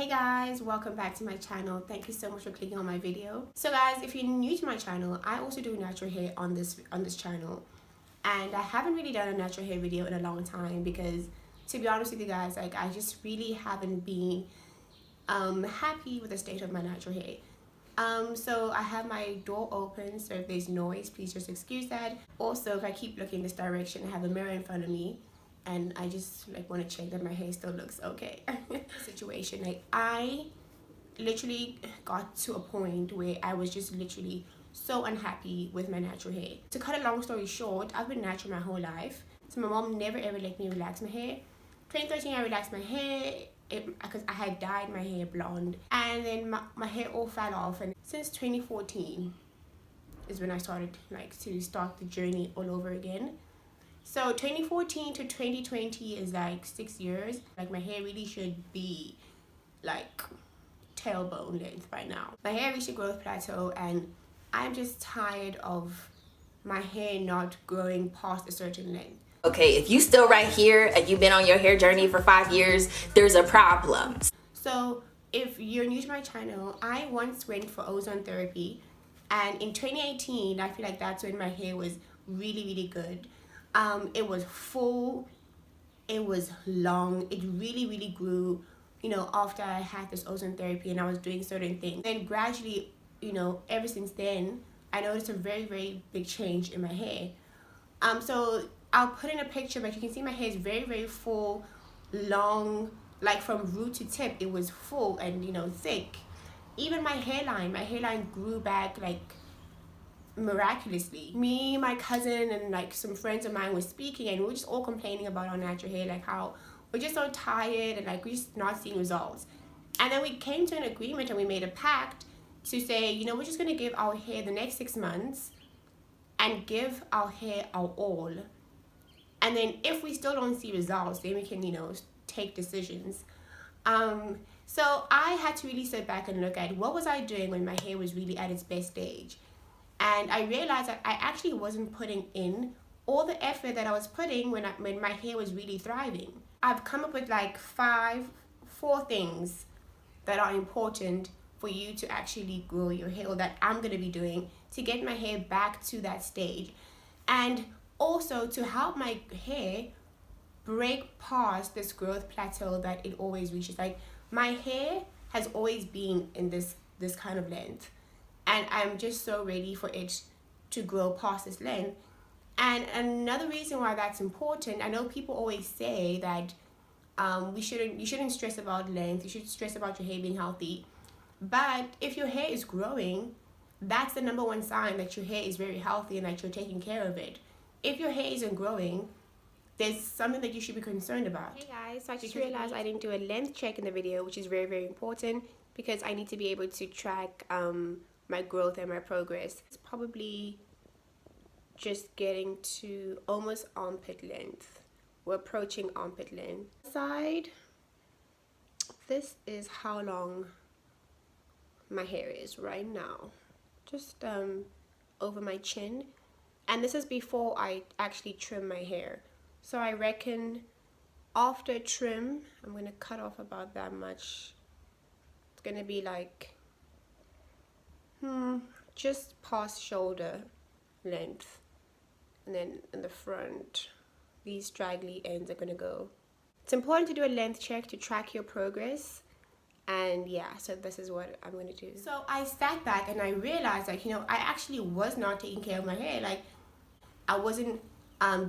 Hey guys, welcome back to my channel. Thank you so much for clicking on my video. So guys, if you're new to my channel, I also do natural hair on this channel, and I haven't really done a natural hair video in a long time because, to be honest with you guys, like I just really haven't been happy with the state of my natural hair. So I have my door open, so if there's noise, please just excuse that. Also, if I keep looking this direction, I have a mirror in front of me and I just like want to check that my hair still looks okay. Situation, like I literally got to a point where I was just literally so unhappy with my natural hair. To cut a long story short, I've been natural my whole life, so my mom never ever let me relax my hair. 2013 I relaxed my hair because I had dyed my hair blonde, and then my hair all fell off, and since 2014 is when I started to start the journey all over again. So 2014 to 2020 is like 6 years. Like my hair really should be like tailbone length by now. My hair reached a growth plateau and I'm just tired of my hair not growing past a certain length. Okay, if you still right here and you've been on your hair journey for 5 years, there's a problem. So if you're new to my channel, I once went for ozone therapy, and in 2018 I feel like that's when my hair was really good. It was full, it was long, it really grew, you know, after I had this ozone therapy and I was doing certain things. And gradually, you know, ever since then, I noticed a very big change in my hair. So I'll put in a picture, but you can see my hair is very full, long, like from root to tip, it was full and, you know, thick. Even my hairline grew back like miraculously. Me, my cousin, and like some friends of mine were speaking, and we were just all complaining about our natural hair, like how we're just so tired and like we're just not seeing results. And then we came to an agreement and we made a pact to say, you know, we're just going to give our hair the next 6 months and give our hair our all. And then if we still don't see results, then we can, you know, take decisions. So I had to really sit back and look at what was I doing when my hair was really at its best stage. And I realized that I actually wasn't putting in all the effort that I was putting when my hair was really thriving. I've come up with like four things that are important for you to actually grow your hair, or that I'm going to be doing to get my hair back to that stage. And also to help my hair break past this growth plateau that it always reaches. Like my hair has always been in this kind of length, and I'm just so ready for it to grow past this length. And another reason why that's important, I know people always say that you shouldn't stress about length, you should stress about your hair being healthy. But if your hair is growing, that's the number one sign that your hair is very healthy and that you're taking care of it. If your hair isn't growing, there's something that you should be concerned about. Hey guys, so I just realized I didn't do a length check in the video, which is very important because I need to be able to track my growth and my progress. It's probably just getting to almost armpit length. We're approaching armpit length. Side, this is how long my hair is right now, just over my chin, and this is before I actually trim my hair. So I reckon after trim, I'm gonna cut off about that much. It's gonna be like just past shoulder length, and then in the front these straggly ends are gonna go. It's important to do a length check to track your progress. And yeah, so this is what I'm gonna do. So I sat back and I realized, like, you know, I actually was not taking care of my hair. Like I wasn't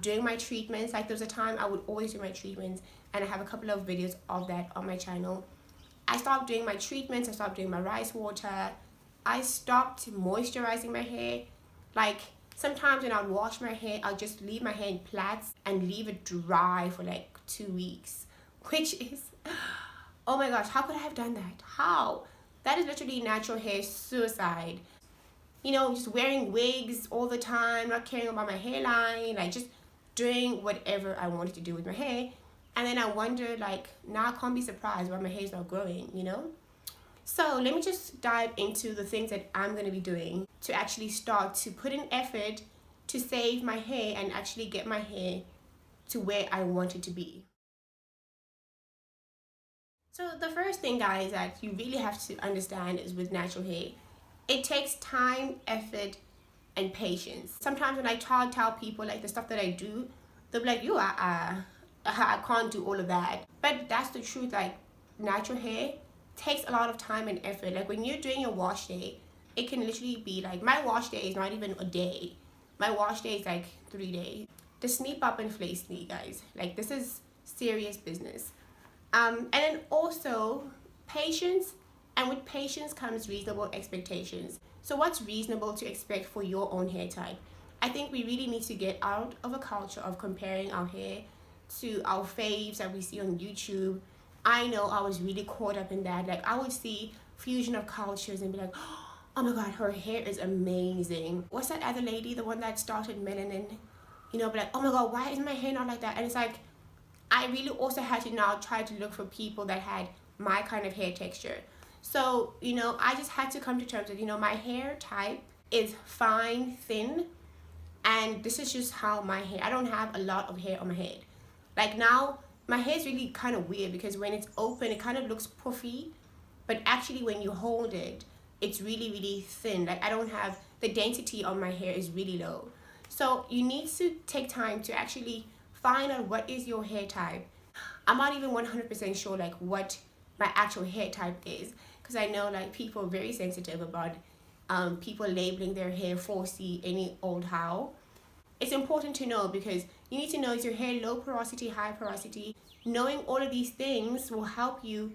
doing my treatments. Like there was a time I would always do my treatments, and I have a couple of videos of that on my channel. I stopped doing my treatments, I stopped doing my rice water, I stopped moisturizing my hair. Like sometimes when I would wash my hair, I'll just leave my hair in plaits and leave it dry for like 2 weeks, which is, oh my gosh, how could I have done that? How? That is literally natural hair suicide. You know, just wearing wigs all the time, not caring about my hairline, like just doing whatever I wanted to do with my hair. And then I wondered, like, now I can't be surprised why my hair's not growing, you know? So let me just dive into the things that I'm going to be doing to actually start to put in effort to save my hair and actually get my hair to where I want it to be. So the first thing, guys, that you really have to understand is with natural hair, it takes time, effort, and patience. Sometimes when I try to tell people like the stuff that I do, they'll be like, you are, I can't do all of that. But that's the truth. Like natural hair takes a lot of time and effort. Like when you're doing your wash day, it can literally be like, my wash day is not even a day. My wash day is like 3 days. The sneak up and flay sneak, guys. Like this is serious business. And then also patience, and with patience comes reasonable expectations. So what's reasonable to expect for your own hair type? I think we really need to get out of a culture of comparing our hair to our faves that we see on YouTube. I know I was really caught up in that. Like I would see fusion of cultures and be like, oh my god, her hair is amazing. What's that other lady, the one that started melanin? You know, be like, oh my god, why is my hair not like that? And it's like, I really also had to now try to look for people that had my kind of hair texture. So, you know, I just had to come to terms with, you know, my hair type is fine, thin, and this is just how my hair, I don't have a lot of hair on my head. Like now, my hair is really kind of weird because when it's open, it kind of looks puffy, but actually when you hold it, it's really, really thin. Like I don't have, the density on my hair is really low. So you need to take time to actually find out what is your hair type. I'm not even 100% sure like what my actual hair type is, because I know like people are very sensitive about people labeling their hair 4C any old how. It's important to know because you need to know, is your hair low porosity, high porosity. Knowing all of these things will help you,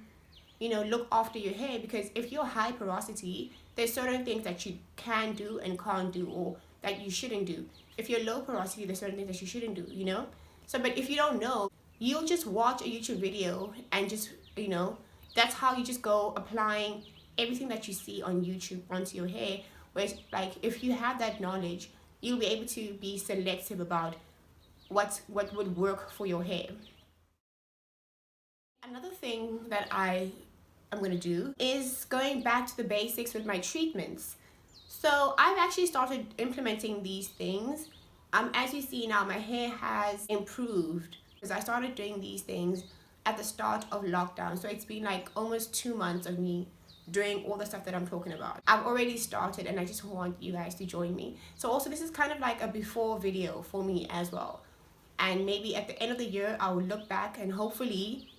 you know, look after your hair, because if you're high porosity, there's certain things that you can do and can't do, or that you shouldn't do. If you're low porosity, there's certain things that you shouldn't do, you know. So but if you don't know, you'll just watch a YouTube video and just, you know, that's how you just go applying everything that you see on YouTube onto your hair. Whereas like if you have that knowledge, you'll be able to be selective about what would work for your hair. Another thing that I'm going to do is going back to the basics with my treatments. So I've actually started implementing these things. As you see now, my hair has improved because I started doing these things at the start of lockdown. So it's been like almost 2 months of me doing all the stuff that I'm talking about. I've already started and I just want you guys to join me. So also this is kind of like a before video for me as well. And maybe at the end of the year, I will look back and hopefully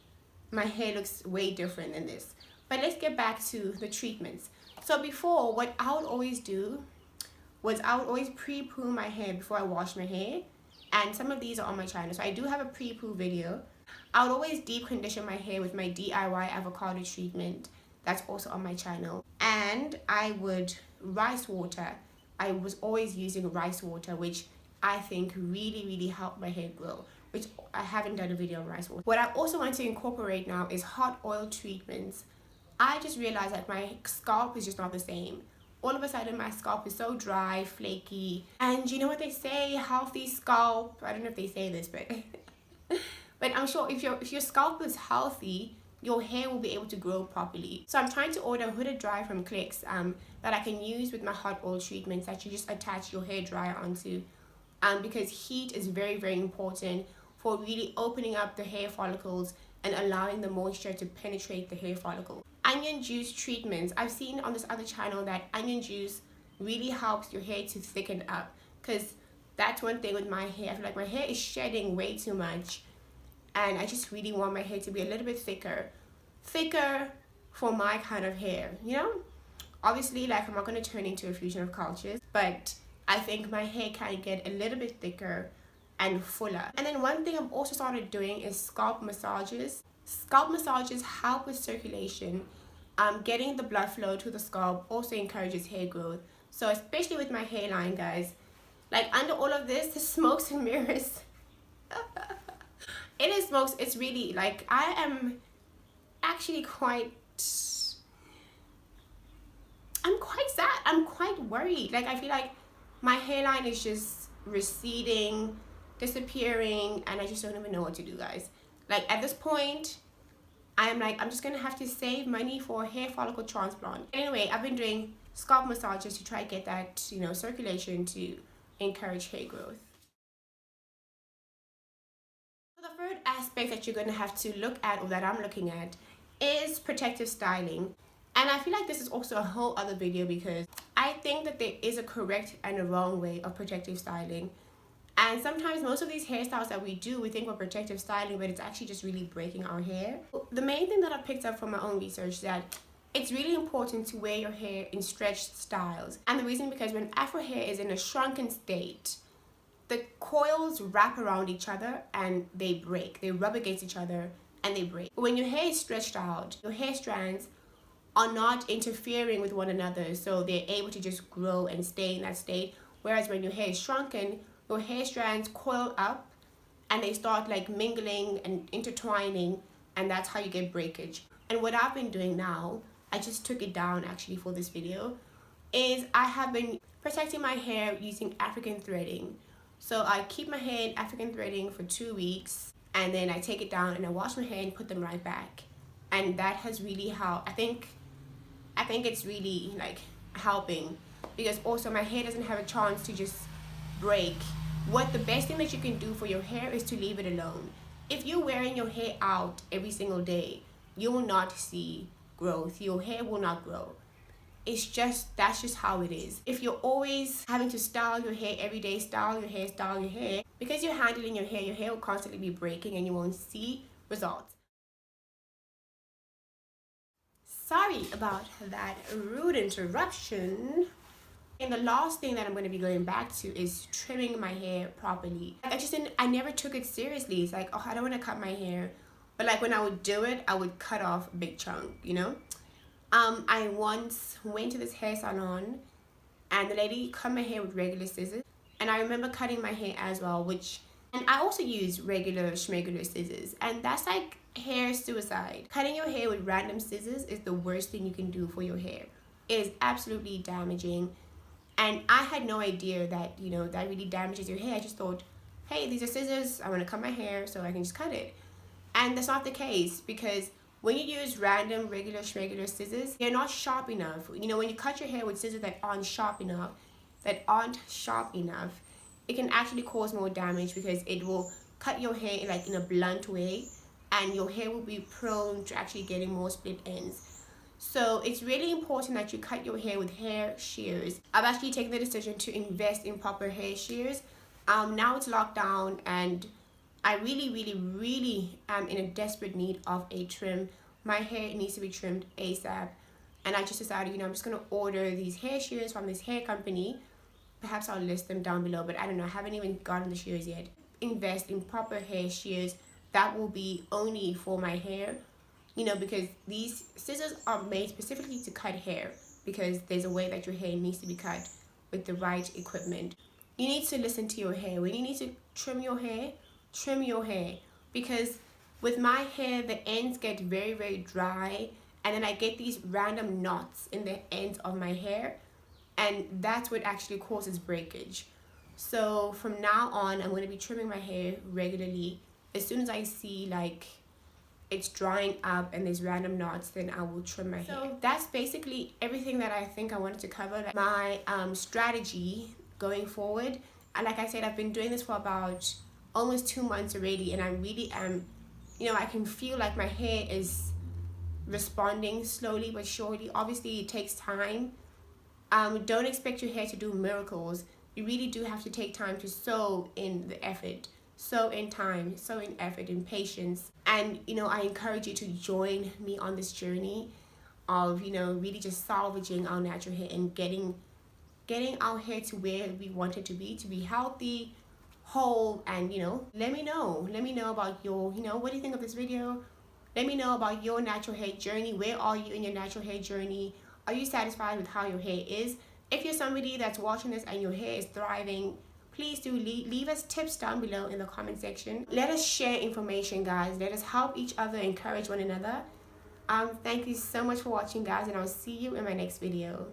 my hair looks way different than this. But let's get back to the treatments. So before, what I would always do was I would always pre-poo my hair before I wash my hair. And some of these are on my channel. So I do have a pre-poo video. I would always deep condition my hair with my DIY avocado treatment. That's also on my channel. And I would rice water. I was always using rice water, which I think really, really helped my hair grow, which I haven't done a video on rice water. What I also want to incorporate now is hot oil treatments. I just realized that my scalp is just not the same. All of a sudden my scalp is so dry, flaky, and you know what they say, healthy scalp, I don't know if they say this, but but I'm sure if your scalp is healthy, your hair will be able to grow properly. So I'm trying to order hooded dry from Clicks that I can use with my hot oil treatments that you just attach your hair dryer onto, because heat is very, very important for really opening up the hair follicles and allowing the moisture to penetrate the hair follicle. Onion juice treatments. I've seen on this other channel that onion juice really helps your hair to thicken up, because that's one thing with my hair. I feel like my hair is shedding way too much and I just really want my hair to be a little bit thicker for my kind of hair, you know. Obviously, like, I'm not going to turn into a fusion of cultures, but I think my hair can get a little bit thicker and fuller. And then one thing I've also started doing is scalp massages. Scalp massages help with circulation. Getting the blood flow to the scalp also encourages hair growth. So especially with my hairline, guys, like under all of this, the smokes and mirrors. It is smokes. It's really like, I am actually I'm quite sad. I'm quite worried. Like, I feel like my hairline is just receding, disappearing, and I just don't even know what to do, guys. Like, at this point, I'm just gonna have to save money for a hair follicle transplant. Anyway, I've been doing scalp massages to try to get that, you know, circulation to encourage hair growth. So the third aspect that you're gonna have to look at, or that I'm looking at, is protective styling. And I feel like this is also a whole other video, because I think that there is a correct and a wrong way of protective styling. And sometimes most of these hairstyles that we do, we think we're protective styling, but it's actually just really breaking our hair. The main thing that I picked up from my own research is that it's really important to wear your hair in stretched styles. And the reason, because when Afro hair is in a shrunken state, the coils wrap around each other and they break. They rub against each other and they break. When your hair is stretched out, your hair strands are not interfering with one another, so they're able to just grow and stay in that state. Whereas when your hair is shrunken, your hair strands coil up and they start like mingling and intertwining, and that's how you get breakage. And what I've been doing now, I just took it down actually for this video, is I have been protecting my hair using African threading. So I keep my hair in African threading for 2 weeks, and then I take it down and I wash my hair and put them right back. And that has really helped. I think it's really like helping, because also my hair doesn't have a chance to just break. The best thing that you can do for your hair is to leave it alone. If you're wearing your hair out every single day, you will not see growth. Your hair will not grow. That's just how it is. If you're always having to style your hair every day, style your hair, because you're handling your hair will constantly be breaking and you won't see results. Sorry about that rude interruption. And the last thing that I'm going to be going back to is trimming my hair properly. I never took it seriously. It's like, oh, I don't want to cut my hair. But like when I would do it, I would cut off a big chunk, you know? I once went to this hair salon and the lady cut my hair with regular scissors. And I remember cutting my hair as well, and I also use regular schmegular scissors. And that's like hair suicide. Cutting your hair with random scissors is the worst thing you can do for your hair. It is absolutely damaging. And I had no idea that, that really damages your hair. I just thought, hey, these are scissors. I want to cut my hair so I can just cut it. And that's not the case, because when you use random regular schmegular scissors, they're not sharp enough. When you cut your hair with scissors that aren't sharp enough, it can actually cause more damage, because it will cut your hair in a blunt way, and your hair will be prone to actually getting more split ends. So it's really important that you cut your hair with hair shears. I've actually taken the decision to invest in proper hair shears. Now it's lockdown and I really am in a desperate need of a trim. My hair needs to be trimmed ASAP. And I just decided, I'm just going to order these hair shears from this hair company. Perhaps I'll list them down below, but I don't know. I haven't even gotten the shears yet. Invest in proper hair shears that will be only for my hair. Because these scissors are made specifically to cut hair, because there's a way that your hair needs to be cut with the right equipment. You need to listen to your hair. When you need to trim your hair, because with my hair, the ends get very dry, and then I get these random knots in the ends of my hair, and that's what actually causes breakage. So from now on, I'm going to be trimming my hair regularly. As soon as I see it's drying up and there's random knots, then I will trim my hair. So that's basically everything that I think I wanted to cover. My strategy going forward. And like I said, I've been doing this for about almost 2 months already, and I really am, I can feel like my hair is responding slowly but surely. Obviously it takes time. Don't expect your hair to do miracles. You really do have to take time to sow in the effort. So in time, so in effort, in patience. And I encourage you to join me on this journey of really just salvaging our natural hair and getting our hair to where we want it to be healthy, whole. And let me know about your what do you think of this video? Let me know about your natural hair journey. Where are you in your natural hair journey? Are you satisfied with how your hair is? If you're somebody that's watching this and your hair is thriving, please do leave us tips down below in the comment section. Let us share information, guys. Let us help each other, encourage one another. Thank you so much for watching, guys, and I'll see you in my next video.